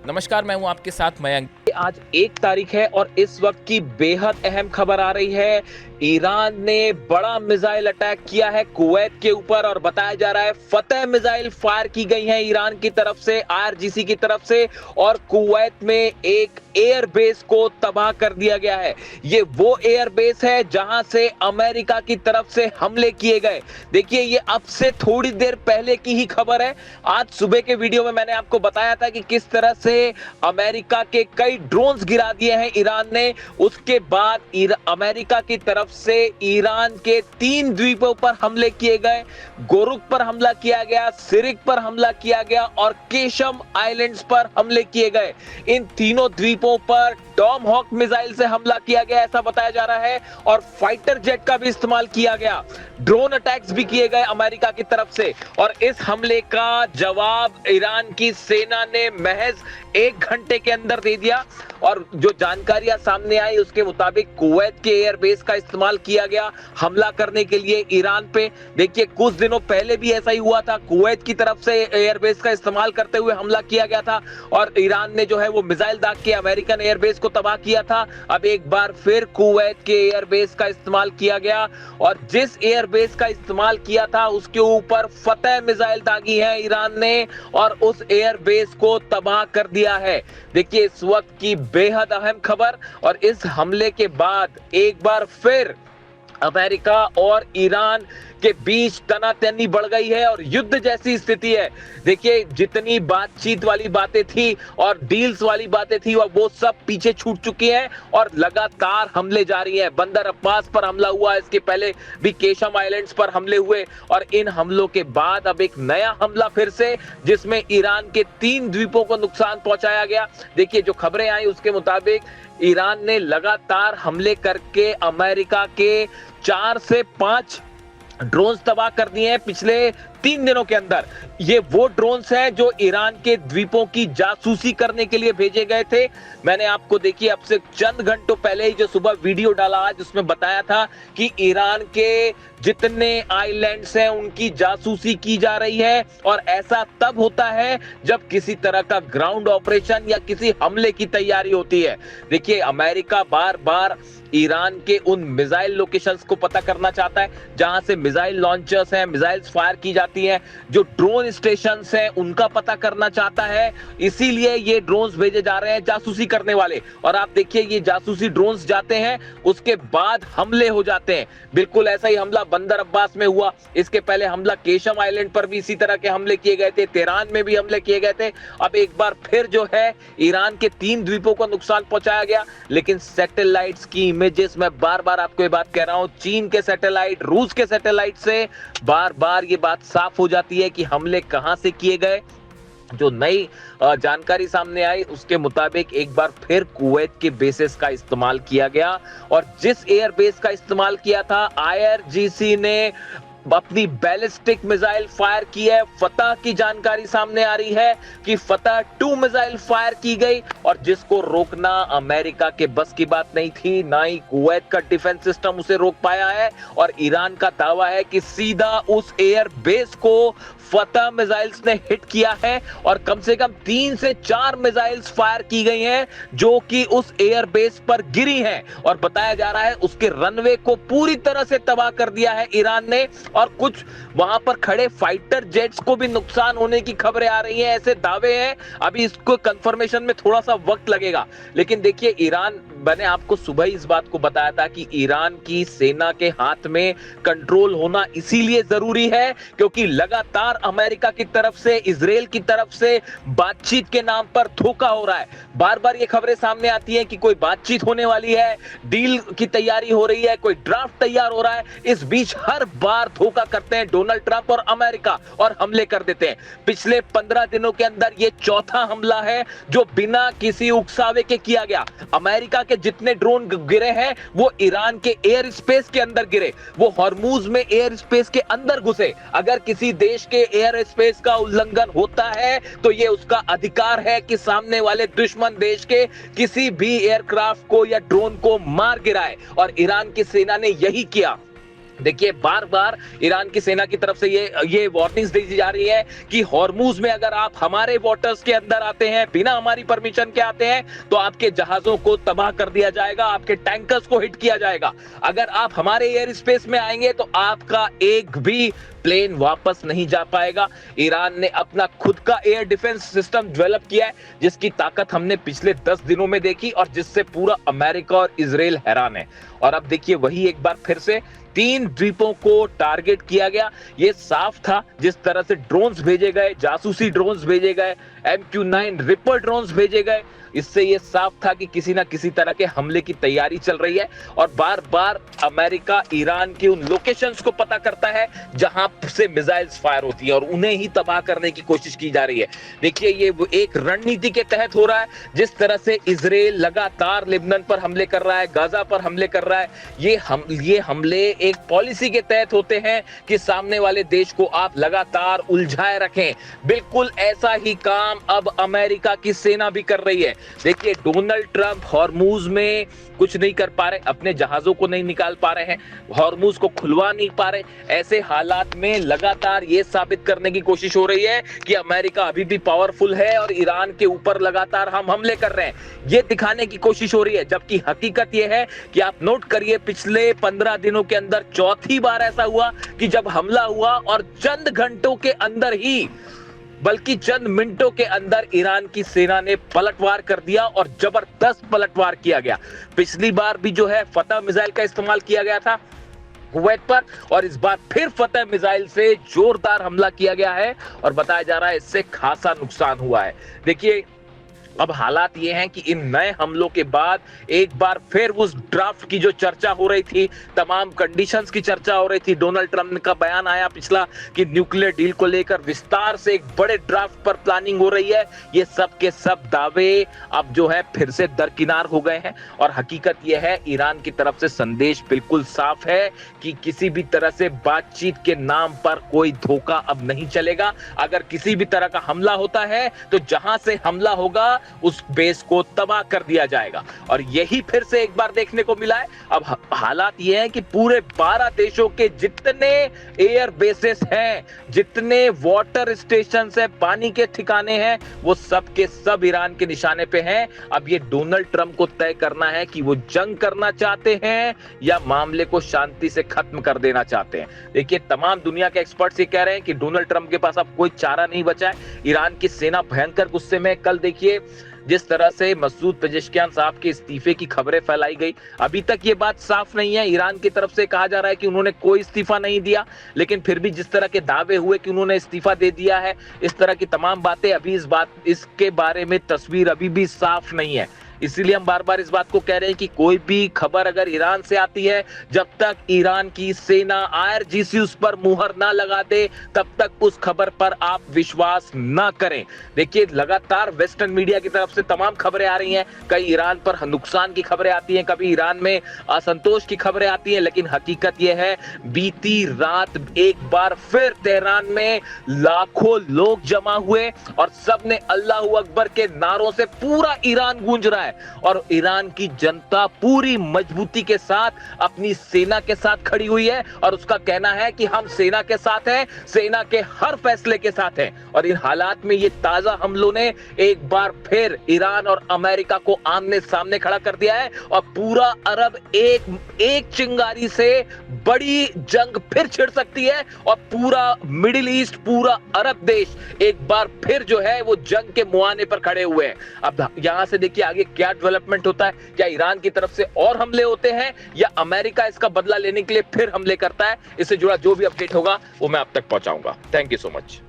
नमस्कार, मैं हूं आपके साथ मयंक। आज 1 तारीख है और इस वक्त की बेहद अहम खबर आ रही है। ईरान ने बड़ा मिसाइल अटैक किया है कुवैत के ऊपर और बताया जा रहा है फतह मिसाइल फायर की गई है ईरान की तरफ से, आईआरजीसी की तरफ से, और कुवैत में एक एयरबेस को तबाह कर दिया गया है। ये वो एयरबेस है जहां से अमेरिका की तरफ से हमले किए गए। देखिए, ये अब से थोड़ी देर पहले की ही खबर है। आज सुबह के वीडियो में मैंने आपको बताया था कि किस तरह से अमेरिका के कई ड्रोन्स गिरा दिए हैं ईरान ने। उसके बाद अमेरिका की तरफ से ईरान के 3 द्वीपों पर हमले किए गए। गोरुक पर हमला किया गया, सिरिक पर हमला किया गया और केशम आइलैंड्स पर हमले किए गए। इन तीनों द्वीपों पर टॉम हॉक मिसाइल से हमला किया गया, ऐसा बताया जा रहा है, और फाइटर जेट का भी इस्तेमाल किया गया। ड्रोन अटैक्स भी किए गए अमेरिका की तरफ से, और इस हमले का जवाब ईरान की सेना ने महज 1 घंटे के अंदर दे दिया। और जो जानकारियां सामने आई उसके मुताबिक कुवैत के एयरबेस का इस्तेमाल किया गया हमला करने के लिए ईरान पे। देखिए, कुछ दिनों पहले भी ऐसा ही हुआ था, कुवैत की तरफ से एयरबेस का इस्तेमाल करते हुए हमला किया गया था और ईरान ने जो है वो मिसाइल दाग के अमेरिकन एयरबेस को तबाह किया था। अब एक बार फिर कुवैत के एयरबेस का इस्तेमाल किया गया और जिस एयरबेस का इस्तेमाल किया था उसके ऊपर फतह मिसाइल दागी है ईरान ने और उस एयरबेस को तबाह कर दिया है। देखिए, इस वक्त की बेहद अहम खबर, और इस हमले के बाद एक बार फिर अमेरिका और ईरान के बीच तनातनी बढ़ गई है और युद्ध जैसी स्थिति है। देखिए, जितनी बातचीत वाली बातें थी और डील्स वाली बातें थी वो सब पीछे छूट चुकी हैं और लगातार हमले जारी हैं। बंदर अब्बास पर हमला हुआ, इसके पहले भी केशम आइलैंड्स पर हमले हुए और इन हमलों के बाद अब एक नया हमला फिर से, जिसमें ईरान के 3 द्वीपों को नुकसान पहुंचाया गया। देखिए, जो खबरें आई उसके मुताबिक ईरान ने लगातार हमले करके अमेरिका के 4 से 5 ड्रोन्स तबाह कर दिए हैं पिछले 3 दिनों के अंदर। ये वो ड्रोन्स हैं जो ईरान के द्वीपों की जासूसी करने के लिए भेजे गए थे। मैंने आपको देखिए अब से चंद घंटों पहले ही जो सुबह वीडियो डाला आज उसमें बताया था कि ईरान के जितने आइलैंड्स हैं उनकी जासूसी की जा रही है और ऐसा तब होता है जब किसी तरह का ग्राउंड ऑपरेशन या किसी हमले की तैयारी होती है। देखिए, अमेरिका बार बार ईरान के उन मिसाइल लोकेशंस को पता करना चाहता है जहां से मिसाइल लॉन्चर्स हैं, मिसाइल्स फायर की जाती हैं, जो ड्रोन स्टेशंस हैं उनका पता करना चाहता है। इसीलिए ये ड्रोन्स भेजे जा रहे हैं जासूसी करने वाले। और आप देखिए, ये जासूसी ड्रोन्स जाते हैं, उसके बाद हमले हो जाते हैं। बिल्कुल ऐसा ही हमला बंदर अब्बास में हुआ। इसके पहले हमला केशम आइलैंड पर भी इसी तरह के हमले किए गए थे, तेहरान में भी हमले किए गए थे। अब एक बार फिर जो है ईरान के 3 द्वीपों को नुकसान पहुंचाया गया। लेकिन सैटेलाइट्स की इमेजेस, मैं बार बार आपको ये बात कह रहा हूं, चीन के सैटेलाइट, रूस के सैटेलाइट से बार बार ये बात साफ हो जाती है कि हमले कहां से किए गए। जो नई जानकारी सामने आई उसके मुताबिक एक बार फिर कुवैत के बेसेस का इस्तेमाल किया गया और जिस एयर बेस का इस्तेमाल किया था आईआरजीसी ने अपनी बैलिस्टिक मिसाइल फायर की है। फतह की जानकारी सामने आ रही है कि फतह 2 मिसाइल फायर की गई और जिसको रोकना अमेरिका के बस की बात नहीं थी, ना ही कुवैत का डिफेंस सिस्टम उसे रोक पाया है। और ईरान का दावा है कि सीधा उस एयर बेस को फतह मिसाइल्स ने हिट किया है और कम से कम 3 से 4 मिसाइल्स फायर की गई हैं जो कि उस एयर बेस पर गिरी हैं और बताया जा रहा है उसके रनवे को पूरी तरह से तबाह कर दिया है ईरान ने। और कुछ वहां पर खड़े फाइटर जेट्स को भी नुकसान होने की खबरें आ रही हैं, ऐसे दावे हैं। अभी इसको कंफर्मेशन में थोड़ा सा वक्त लगेगा। लेकिन देखिए, ईरान, मैंने आपको सुबह ही इस बात को बताया था कि ईरान की सेना के हाथ में कंट्रोल होना इसीलिए जरूरी है क्योंकि लगातार अमेरिका की तरफ से, इजराइल की तरफ से बातचीत के नाम पर धोखा हो रहा है। बार बार ये खबरें सामने आती हैं कि कोई बातचीत होने वाली है, डील की तैयारी हो रही है, कोई ड्राफ्ट तैयार हो रहा है। इस बीच हर बार धोखा करते हैं डोनाल्ड ट्रंप और अमेरिका और हमले कर देते हैं। पिछले 15 दिनों के अंदर ये चौथा हमला है जो बिना किसी उकसावे के किया गया। अमेरिका के जितने ड्रोन गिरे हैं वो ईरान के एयर स्पेस के अंदर गिरे, वो हॉर्मूज में एयर स्पेस के अंदर घुसे। अगर किसी देश के एयर स्पेस का उल्लंघन होता है तो ये उसका अधिकार है कि सामने वाले दुश्मन देश के किसी भी एयरक्राफ्ट को या ड्रोन को मार गिराए और ईरान की सेना ने यही किया। देखिए बार बार ईरान की सेना की तरफ से ये वार्निंग्स दी जा रही है कि हॉर्मूज में अगर आप हमारे वाटर्स के अंदर आते हैं, बिना हमारी परमिशन के आते हैं, तो आपके जहाजों को तबाह कर दिया जाएगा, आपके टैंकर्स को हिट किया जाएगा। अगर आप हमारे एयर स्पेस में आएंगे तो आपका एक भी प्लेन वापस नहीं जा पाएगा। ईरान ने अपना खुद का एयर डिफेंस सिस्टम डेवलप किया है, जिसकी ताकत हमने पिछले 10 दिनों में देखी और जिससे पूरा अमेरिका और इजराइल हैरान है। और अब देखिए वही एक बार फिर से 3 द्वीपों को टारगेट किया गया। ये साफ था, जिस तरह से ड्रोन्स भेजे गए, जासूसी ड्रोन्स भेजे गए, MQ-9 रिपर ड्रोन्स भेजे गए, इससे ये साफ था कि किसी ना किसी तरह के हमले की तैयारी चल रही है। और बार बार अमेरिका ईरान के उन लोकेशंस को पता करता है जहां से मिसाइल्स फायर होती है और उन्हें ही तबाह करने की कोशिश की जा रही है। देखिए ये एक रणनीति के तहत हो रहा है। जिस तरह से इजराइल लगातार लेबनान पर हमले कर रहा है, गाजा पर हमले कर रहा है, ये हमले एक पॉलिसी के तहत होते हैं कि सामने वाले देश को आप लगातार उलझाए रखें। बिल्कुल ऐसा ही काम अब अमेरिका की सेना भी कर रही है। देखिए डोनाल्ड ट्रंप हॉर्मूज में कुछ नहीं कर पा रहे, अपने जहाजों को नहीं निकाल पा रहे हैं, हॉर्मूज को खुलवा नहीं पा रहे। ऐसे हालात में लगातार ये साबित करने की कोशिश हो रही है कि अमेरिका अभी भी पावरफुल है और ईरान के ऊपर लगातार हम हमले कर रहे हैं, ये दिखाने की कोशिश हो रही है। जबकि हकीकत ये है कि आप नोट करिए, पिछले 15 दिनों के अंदर चौथी बार ऐसा हुआ कि जब हमला हुआ और चंद घंटों के अंदर ही, बल्कि चंद मिनटों के अंदर ईरान की सेना ने पलटवार कर दिया और जबरदस्त पलटवार किया गया। पिछली बार भी जो है फतह मिसाइल का इस्तेमाल किया गया था कुवैत पर, और इस बार फिर फतह मिसाइल से जोरदार हमला किया गया है और बताया जा रहा है इससे खासा नुकसान हुआ है। देखिए अब हालात ये हैं कि इन नए हमलों के बाद एक बार फिर उस ड्राफ्ट की जो चर्चा हो रही थी, तमाम कंडीशंस की चर्चा हो रही थी, डोनाल्ड ट्रंप का बयान आया पिछला कि न्यूक्लियर डील को लेकर विस्तार से एक बड़े ड्राफ्ट पर प्लानिंग हो रही है। ये सब के सब दावे अब जो है फिर से दरकिनार हो गए हैं और हकीकत ये है ईरान की तरफ से संदेश बिल्कुल साफ है कि किसी भी तरह से बातचीत के नाम पर कोई धोखा अब नहीं चलेगा। अगर किसी भी तरह का हमला होता है तो जहां से हमला होगा उस बेस को तबाह कर दिया जाएगा। और यही फिर से एक बार देखने को मिला है। अब हालात ये हैं कि पूरे 12 देशों के जितने एयर बेसेस हैं, जितने वाटर स्टेशन है, पानी के ठिकाने हैं, वो सब के सब ईरान के निशाने पे हैं। अब ये डोनाल्ड ट्रंप को तय करना है कि वो जंग करना चाहते हैं या मामले को शांति से खत्म कर देना चाहते हैं। देखिए तमाम दुनिया के एक्सपर्ट्स ये कह रहे हैं कि डोनाल्ड ट्रंप के पास अब कोई चारा नहीं बचा है। ईरान की सेना भयंकर गुस्से में। कल देखिए जिस तरह से मसूद पेजेश्कियान साहब के इस्तीफे की खबरें फैलाई गई, अभी तक ये बात साफ नहीं है। ईरान की तरफ से कहा जा रहा है कि उन्होंने कोई इस्तीफा नहीं दिया, लेकिन फिर भी जिस तरह के दावे हुए कि उन्होंने इस्तीफा दे दिया है, इस तरह की तमाम बातें, अभी इसके बारे में तस्वीर अभी भी साफ नहीं है। इसीलिए हम बार बार इस बात को कह रहे हैं कि कोई भी खबर अगर ईरान से आती है, जब तक ईरान की सेना IRGC उस पर मुहर ना लगा दे, तब तक उस खबर पर आप विश्वास ना करें। देखिए लगातार वेस्टर्न मीडिया की तरफ से तमाम खबरें आ रही हैं, कई ईरान पर नुकसान की खबरें आती हैं, कभी ईरान में असंतोष की खबरें आती हैं, लेकिन हकीकत यह है बीती रात एक बार फिर तेहरान में लाखों लोग जमा हुए और सबने अल्लाह अकबर के नारों से पूरा ईरान गूंज रहा है और ईरान की जनता पूरी मजबूती के साथ अपनी सेना के साथ खड़ी हुई है और उसका कहना है कि हम सेना के साथ हैं, सेना के हर फैसले के साथ हैं। और इन हालात में ये ताजा हमलों ने एक बार फिर ईरान और अमेरिका को आमने सामने खड़ा कर दिया है और पूरा अरब एक चिंगारी से बड़ी जंग फिर छिड़ सकती है और पूरा मिडिल ईस्ट, पूरा अरब देश एक बार फिर जो है वो जंग के मुहाने पर खड़े हुए हैं। अब यहां से देखिए आगे क्या डेवलपमेंट होता है, क्या ईरान की तरफ से और हमले होते हैं या अमेरिका इसका बदला लेने के लिए फिर हमले करता है। इससे जुड़ा जो भी अपडेट होगा वो मैं आप तक पहुंचाऊंगा। Thank you so much.